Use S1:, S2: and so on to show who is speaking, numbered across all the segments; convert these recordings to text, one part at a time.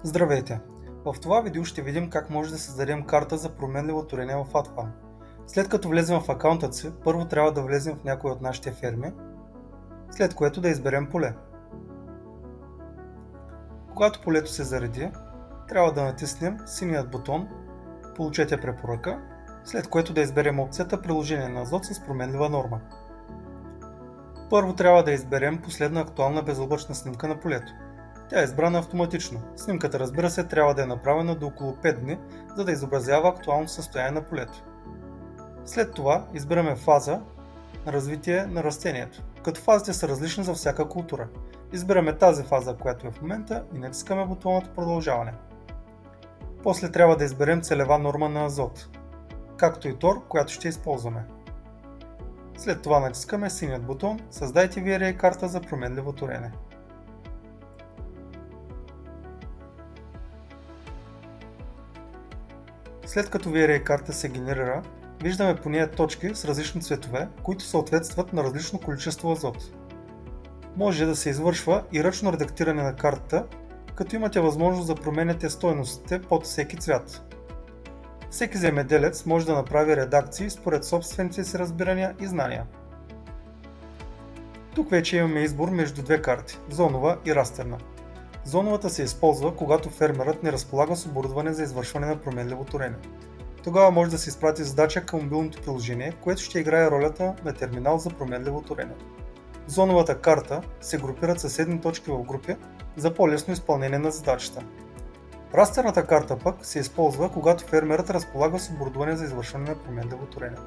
S1: Здравейте! В това видео ще видим как може да създадем карта за променливо торение в AdFan. След като влезем в акаунтът си, първо трябва да влезем в някоя от нашите ферми, след което да изберем поле. Когато полето се зареди, трябва да натиснем синият бутон "Получете препоръка", след което да изберем опцията "Приложение на Азот с променлива норма". Първо трябва да изберем последна актуална безоблачна снимка на полето. Тя е избрана автоматично. Снимката, разбира се, трябва да е направена до около 5 дни, за да изобразява актуално състояние на полето. След това избираме фаза на развитие на растението, като фазите са различни за всяка култура. Избираме тази фаза, която е в момента, и натискаме бутонът "Продължаване". После трябва да изберем целева норма на азот, както и тор, която ще използваме. След това натискаме синият бутон "Създайте VRA карта за променливо торение". След като VRA карта се генерира, виждаме по нея точки с различни цветове, които съответстват на различно количество азот. Може да се извършва и ръчно редактиране на картата, като имате възможност да променяте стойностите под всеки цвят. Всеки земеделец може да направи редакции според собствените си разбирания и знания. Тук вече имаме избор между две карти – зонова и растерна. Зоновата се използва, когато фермерът не разполага с оборудване за извършване на променливо торение. Тогава може да се изпрати задача към мобилното приложение, което ще играе ролята на терминал за променливо торение. В зоновата карта се групират съседни точки в групи за по-лесно изпълнение на задачата. Растерната карта пък се използва, когато фермерът разполага с оборудване за извършване на променливо торение.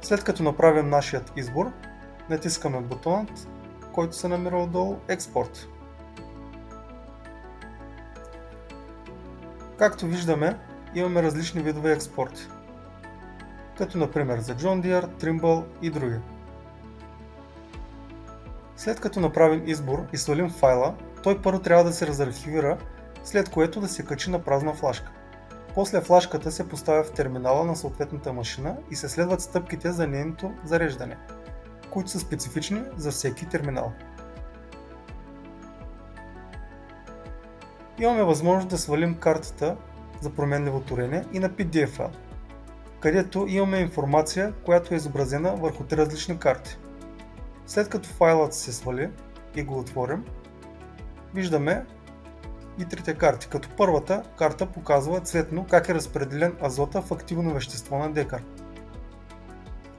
S1: След като направим нашият избор, натискаме бутонът, който се намира отдолу "Експорт". Както виждаме, имаме различни видове експорти, като например за John Deere, Trimble и други. След като направим избор и свалим файла, той първо трябва да се разархивира, след което да се качи на празна флашка. После флашката се поставя в терминала на съответната машина и се следват стъпките за нейното зареждане, които са специфични за всеки терминал. Имаме възможност да свалим картата за променливо торение и на PDF файл, където имаме информация, която е изобразена върху три различни карти. След като файлът се свали и го отворим, виждаме и трите карти, като първата карта показва цветно как е разпределен азота в активно вещество на декар.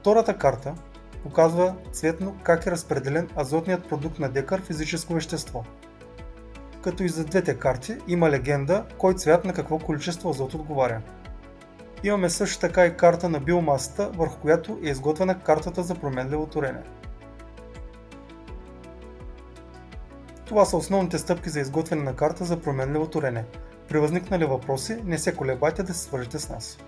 S1: Втората карта показва цветно как е разпределен азотният продукт на декар физическо вещество. Като и за двете карти има легенда кой цвят на какво количество азот отговаря. Имаме също така и карта на биомасата, върху която е изготвена картата за променливо торение. Това са основните стъпки за изготвяне на карта за променливо торение. При възникнали въпроси, не се колебайте да се свържете с нас.